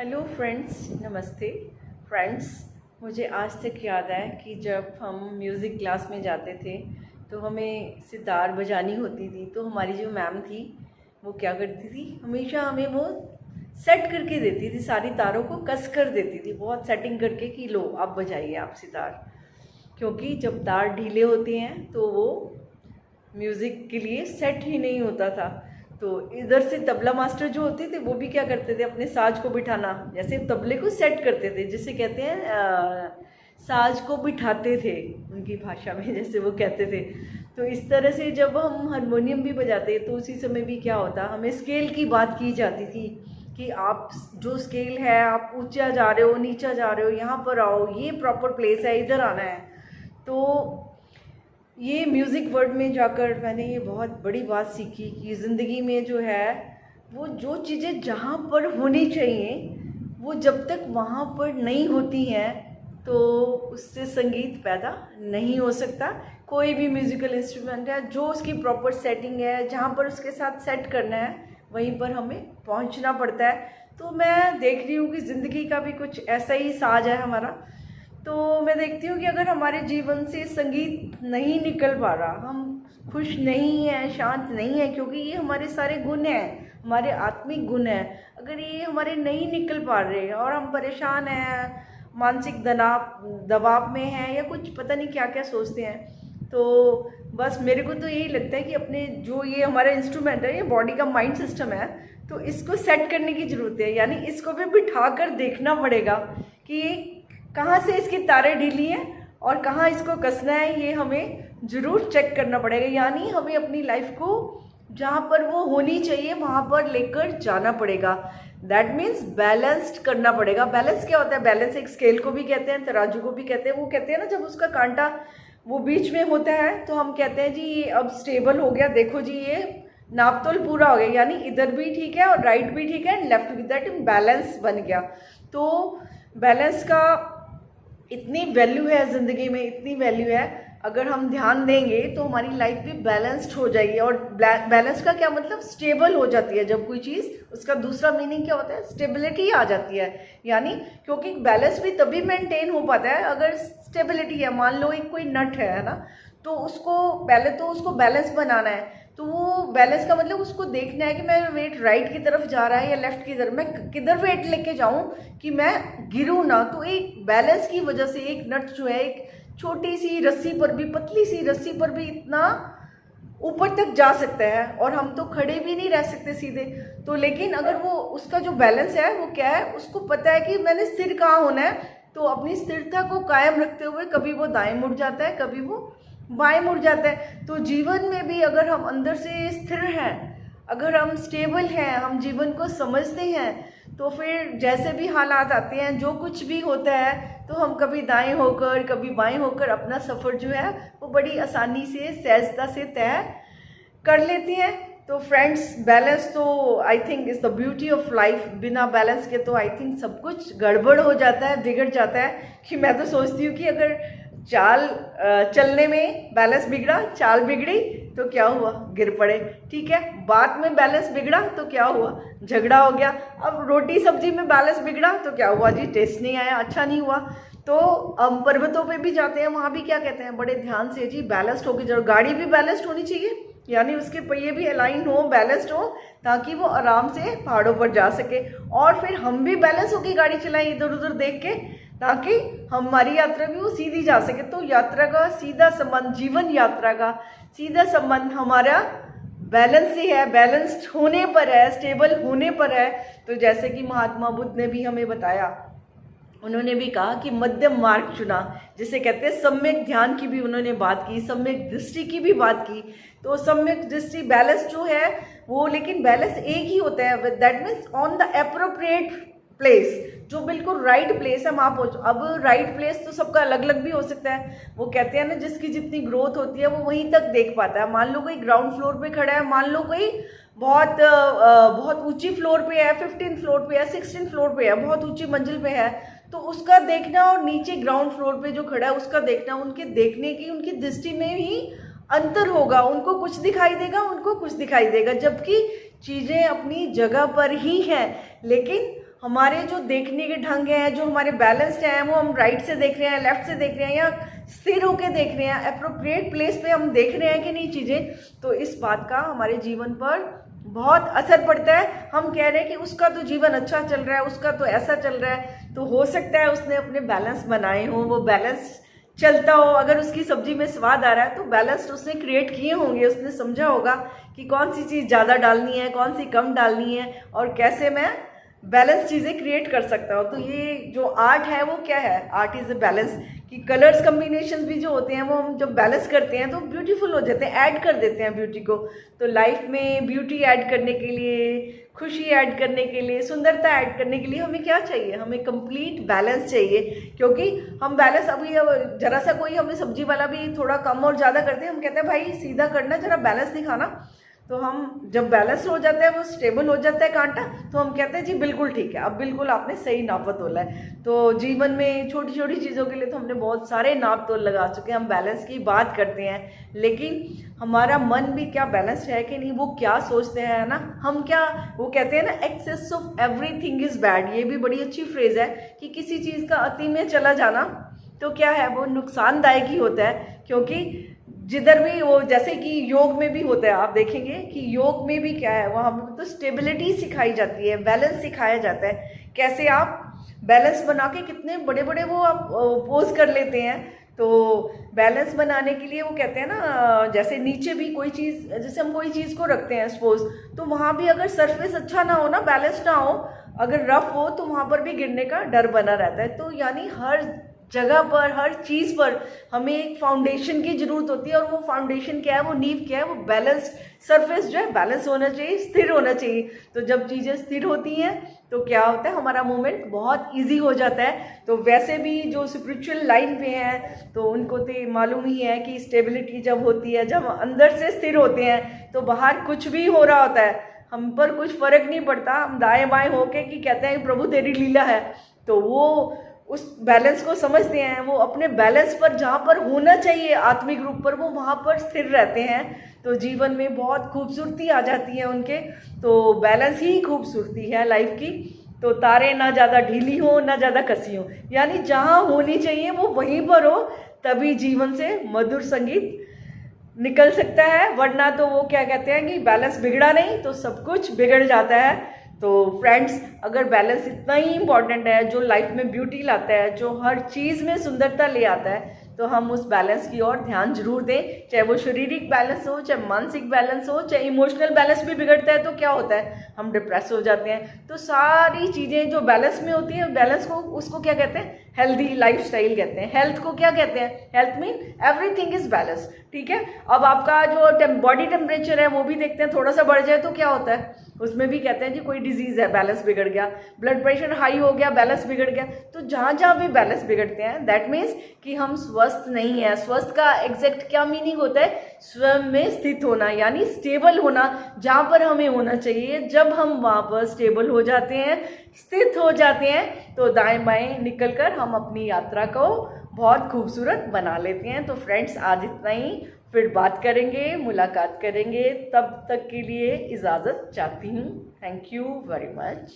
Hello friends, नमस्ते friends. मुझे आज तक याद है कि जब हम म्यूज़िक क्लास में जाते थे तो हमें सितार बजानी होती थी। तो हमारी जो मैम थी वो क्या करती थी, हमेशा हमें वो सेट करके देती थी, सारी तारों को कस कर देती थी, बहुत सेटिंग करके कि लो आप बजाइए आप सितार। क्योंकि जब तार ढीले होते हैं तो वो म्यूज़िक के लिए सेट ही नहीं होता था। तो इधर से तबला मास्टर जो होते थे वो भी क्या करते थे, अपने साज को बिठाना, जैसे तबले को सेट करते थे, जिसे कहते हैं साज को बिठाते थे उनकी भाषा में, जैसे वो कहते थे। तो इस तरह से जब हम हारमोनियम भी बजाते तो उसी समय भी क्या होता, हमें स्केल की बात की जाती थी कि आप जो स्केल है, आप ऊंचा जा रहे हो, नीचा जा रहे हो, यहाँ पर आओ, ये प्रॉपर प्लेस है, इधर आना है। तो ये म्यूज़िक वर्ल्ड में जाकर मैंने ये बहुत बड़ी बात सीखी कि ज़िंदगी में जो है वो जो चीज़ें जहाँ पर होनी चाहिए वो जब तक वहाँ पर नहीं होती हैं तो उससे संगीत पैदा नहीं हो सकता। कोई भी म्यूज़िकल इंस्ट्रूमेंट है, जो उसकी प्रॉपर सेटिंग है, जहाँ पर उसके साथ सेट करना है वहीं पर हमें पहुँचना पड़ता है। तो मैं देख रही हूँ कि ज़िंदगी का भी कुछ ऐसा ही साज है हमारा। तो मैं देखती हूँ कि अगर हमारे जीवन से संगीत नहीं निकल पा रहा, हम खुश नहीं हैं, शांत नहीं हैं, क्योंकि ये हमारे सारे गुण हैं, हमारे आत्मिक गुण हैं, अगर ये हमारे नहीं निकल पा रहे और हम परेशान हैं, मानसिक दबाव में हैं, या कुछ पता नहीं क्या क्या सोचते हैं, तो बस मेरे को तो यही लगता है कि अपने जो ये हमारा इंस्ट्रूमेंट है, ये बॉडी का माइंड सिस्टम है, तो इसको सेट करने की ज़रूरत है। यानी इसको भी बिठा कर देखना पड़ेगा कि कहाँ से इसकी तारें ढीली हैं और कहाँ इसको कसना है, ये हमें ज़रूर चेक करना पड़ेगा। यानी हमें अपनी लाइफ को जहाँ पर वो होनी चाहिए वहाँ पर लेकर जाना पड़ेगा। दैट मीन्स बैलेंस्ड करना पड़ेगा। बैलेंस क्या होता है? बैलेंस एक स्केल को भी कहते हैं, तराजू को भी कहते हैं। वो कहते हैं ना, जब उसका कांटा वो बीच में होता है तो हम कहते हैं जी ये अब स्टेबल हो गया, देखो जी ये नापतोल पूरा हो गया, यानी इधर भी ठीक है और राइट भी ठीक है, लेफ्ट भी, दैट बैलेंस बन गया। तो बैलेंस का इतनी वैल्यू है ज़िंदगी में, इतनी वैल्यू है, अगर हम ध्यान देंगे तो हमारी लाइफ भी बैलेंस्ड हो जाएगी। और बैलेंस का क्या मतलब? स्टेबल हो जाती है जब कोई चीज़, उसका दूसरा मीनिंग क्या होता है? स्टेबिलिटी आ जाती है। यानी क्योंकि बैलेंस भी तभी मेंटेन हो पाता है अगर स्टेबिलिटी है। मान लो एक कोई नट है ना, तो उसको पहले तो उसको बैलेंस बनाना है। तो वो बैलेंस का मतलब उसको देखना है कि मैं वेट राइट की तरफ जा रहा है या लेफ्ट की तरफ, मैं किधर वेट लेके जाऊं कि मैं गिरूं ना। तो एक बैलेंस की वजह से एक नट जो है, एक छोटी सी रस्सी पर भी, पतली सी रस्सी पर भी इतना ऊपर तक जा सकता है, और हम तो खड़े भी नहीं रह सकते सीधे। तो लेकिन अगर वो उसका जो बैलेंस है वो क्या है, उसको पता है कि मैंने स्थिर कहाँ होना है, तो अपनी स्थिरता को कायम रखते हुए कभी वो दाएं मुड़ जाता है, कभी वो बाएं मुड़ जाता है। तो जीवन में भी अगर हम अंदर से स्थिर हैं, अगर हम स्टेबल हैं, हम जीवन को समझते हैं, तो फिर जैसे भी हालात आते हैं, जो कुछ भी होता है, तो हम कभी दाएं होकर कभी बाएं होकर अपना सफ़र जो है वो बड़ी आसानी से, सहजता से तय कर लेते हैं। तो फ्रेंड्स, बैलेंस तो I think is the beauty of life. बिना बैलेंस के तो आई थिंक सब कुछ गड़बड़ हो जाता है, बिगड़ जाता है। कि मैं तो सोचती हूँ कि अगर चाल चलने में बैलेंस बिगड़ा, चाल बिगड़ी तो क्या हुआ? गिर पड़े। ठीक है, बात में बैलेंस बिगड़ा तो क्या हुआ? झगड़ा हो गया। अब रोटी सब्जी में बैलेंस बिगड़ा तो क्या हुआ जी? टेस्ट नहीं आया, अच्छा नहीं हुआ। तो हम पर्वतों पे भी जाते हैं, वहाँ भी क्या कहते हैं, बड़े ध्यान से जी बैलेंस्ड होकर जरूर। गाड़ी भी बैलेंस्ड होनी चाहिए, यानी उसके पहिए भी अलाइन हो, बैलेंस्ड हो, ताकि वो आराम से पहाड़ों पर जा सके। और फिर हम भी बैलेंस होकर गाड़ी चलाएं, इधर उधर देख के, ताकि हमारी यात्रा भी वो सीधी जा सके। तो यात्रा का सीधा संबंध, जीवन यात्रा का सीधा संबंध हमारा बैलेंस ही है, बैलेंस्ड होने पर है, स्टेबल होने पर है। तो जैसे कि महात्मा बुद्ध ने भी हमें बताया, उन्होंने भी कहा कि मध्यम मार्ग चुना, जिसे कहते हैं सम्यक ध्यान की भी उन्होंने बात की, सम्यक दृष्टि की भी बात की। तो सम्यक दृष्टि, बैलेंस जो है वो, लेकिन बैलेंस एक ही होता है, that means on the appropriate place, जो बिल्कुल राइट प्लेस है वहाँ पहुँच। अब राइट प्लेस तो सबका अलग अलग भी हो सकता है। वो कहते हैं ना, जिसकी जितनी ग्रोथ होती है वो वहीं तक देख पाता है। मान लो कोई ग्राउंड फ्लोर पे खड़ा है, मान लो कोई बहुत ऊंची फ्लोर पे है, 15 फ्लोर पे है, 16 फ्लोर पे है, बहुत ऊंची मंजिल पे है, तो उसका देखना और नीचे ग्राउंड फ्लोर पे जो खड़ा है उसका देखना, उनके देखने की, उनकी दृष्टि में ही अंतर होगा। उनको कुछ दिखाई देगा, उनको कुछ दिखाई देगा, जबकि चीज़ें अपनी जगह पर ही हैं। लेकिन हमारे जो देखने के ढंग हैं, जो हमारे बैलेंस्ड हैं, वो हम राइट से देख रहे हैं, लेफ्ट से देख रहे हैं, या स्थिर होके देख रहे हैं, अप्रोप्रिएट प्लेस पे हम देख रहे हैं कि नहीं चीज़ें, तो इस बात का हमारे जीवन पर बहुत असर पड़ता है। हम कह रहे हैं कि उसका तो जीवन अच्छा चल रहा है, उसका तो ऐसा चल रहा है, तो हो सकता है उसने अपने बैलेंस बनाए हों, वो बैलेंस चलता हो। अगर उसकी सब्जी में स्वाद आ रहा है तो बैलेंस उसने क्रिएट किए होंगे, उसने समझा होगा कि कौन सी चीज़ ज़्यादा डालनी है, कौन सी कम डालनी है, और कैसे मैं बैलेंस चीज़ें क्रिएट कर सकता हूँ। तो ये जो आर्ट है वो क्या है, आर्ट इज़ अ बैलेंस, कि कलर्स कम्बिनेशन भी जो होते हैं वो हम जब बैलेंस करते हैं तो ब्यूटीफुल हो जाते हैं, ऐड कर देते हैं ब्यूटी को। तो लाइफ में ब्यूटी ऐड करने के लिए, खुशी ऐड करने के लिए, सुंदरता ऐड करने के लिए हमें क्या चाहिए, हमें कंप्लीट बैलेंस चाहिए। क्योंकि हम बैलेंस अभी जरा सा कोई हमें सब्जी वाला भी थोड़ा कम और ज़्यादा करते हैं, हम कहते हैं भाई सीधा करना, जरा बैलेंस दिखाना। तो हम जब बैलेंस हो जाता है, वो स्टेबल हो जाता है कांटा, तो हम कहते हैं जी बिल्कुल ठीक है, अब बिल्कुल आपने सही नापा तोला है। तो जीवन में छोटी छोटी चीज़ों के लिए तो हमने बहुत सारे नाप तोल लगा चुके हैं, हम बैलेंस की बात करते हैं, लेकिन हमारा मन भी क्या बैलेंस्ड है कि नहीं, वो क्या सोचते हैं ना, हम क्या, वो कहते हैं ना excess of everything is bad, ये भी बड़ी अच्छी फ्रेज है कि किसी चीज़ का अति में चला जाना तो क्या है, वो नुकसानदायक ही होता है। क्योंकि जिधर भी वो, जैसे कि योग में भी होता है, आप देखेंगे कि योग में भी क्या है, वहाँ पर तो स्टेबिलिटी सिखाई जाती है, बैलेंस सिखाया जाता है, कैसे आप बैलेंस बना के कितने बड़े बड़े वो आप पोज कर लेते हैं। तो बैलेंस बनाने के लिए वो कहते हैं ना, जैसे नीचे भी कोई चीज़, जैसे हम कोई चीज़ को रखते हैं सपोज, तो वहाँ भी अगर सरफेस अच्छा ना हो ना, बैलेंस ना हो, अगर रफ हो, तो वहाँ पर भी गिरने का डर बना रहता है। तो यानी हर जगह पर, हर चीज़ पर हमें एक फाउंडेशन की ज़रूरत होती है, और वो फाउंडेशन क्या है, वो नींव क्या है, वो बैलेंस सरफेस जो है बैलेंस होना चाहिए, स्थिर होना चाहिए। तो जब चीज़ें स्थिर होती हैं तो क्या होता है, हमारा मूवमेंट बहुत इजी हो जाता है। तो वैसे भी जो स्पिरिचुअल लाइन पे हैं तो उनको तो मालूम ही है कि स्टेबिलिटी जब होती है, जब अंदर से स्थिर होते हैं, तो बाहर कुछ भी हो रहा होता है हम पर कुछ फ़र्क नहीं पड़ता, हम दाएं बाएं होके कि कहते हैं प्रभु तेरी लीला है। तो वो उस बैलेंस को समझते हैं, वो अपने बैलेंस पर, जहाँ पर होना चाहिए आत्मिक रूप पर, वो वहाँ पर स्थिर रहते हैं। तो जीवन में बहुत खूबसूरती आ जाती है उनके। तो बैलेंस ही खूबसूरती है लाइफ की। तो तारे ना ज़्यादा ढीली हो, ना ज़्यादा कसी हो, यानी जहाँ होनी चाहिए वो वहीं पर हो, तभी जीवन से मधुर संगीत निकल सकता है। वरना तो वो क्या कहते हैं कि बैलेंस बिगड़ा नहीं तो सब कुछ बिगड़ जाता है। तो फ्रेंड्स, अगर बैलेंस इतना ही इम्पॉर्टेंट है, जो लाइफ में ब्यूटी लाता है, जो हर चीज़ में सुंदरता ले आता है, तो हम उस बैलेंस की ओर ध्यान जरूर दें। चाहे वो शारीरिक बैलेंस हो, चाहे मानसिक बैलेंस हो, चाहे इमोशनल बैलेंस भी बिगड़ता है तो क्या होता है, हम डिप्रेस हो जाते हैं। तो सारी चीज़ें जो बैलेंस में होती है, बैलेंस को, उसको क्या कहते हैं, हेल्दी लाइफस्टाइल कहते हैं। हेल्थ को क्या कहते हैं, health mean everything is balance. ठीक है, अब आपका जो बॉडी टेम्परेचर है वो भी देखते हैं, थोड़ा सा बढ़ जाए तो क्या होता है, उसमें भी कहते हैं जी कोई डिजीज़ है, बैलेंस बिगड़ गया। ब्लड प्रेशर हाई हो गया, बैलेंस बिगड़ गया। तो जहाँ जहाँ भी बैलेंस बिगड़ते हैं, दैट मीन्स कि हम स्वस्थ नहीं है। स्वस्थ का एग्जैक्ट क्या मीनिंग होता है, स्वयं में स्थित होना, यानी स्टेबल होना, जहाँ पर हमें होना चाहिए। जब हम वहाँ पर स्टेबल हो जाते हैं, स्थित हो जाते हैं, तो दाएं बाएं निकल कर हम अपनी यात्रा को बहुत खूबसूरत बना लेते हैं। तो फ्रेंड्स, आज इतना ही, फिर बात करेंगे, मुलाकात करेंगे। तब तक के लिए इजाज़त चाहती हूँ। Thank you very much.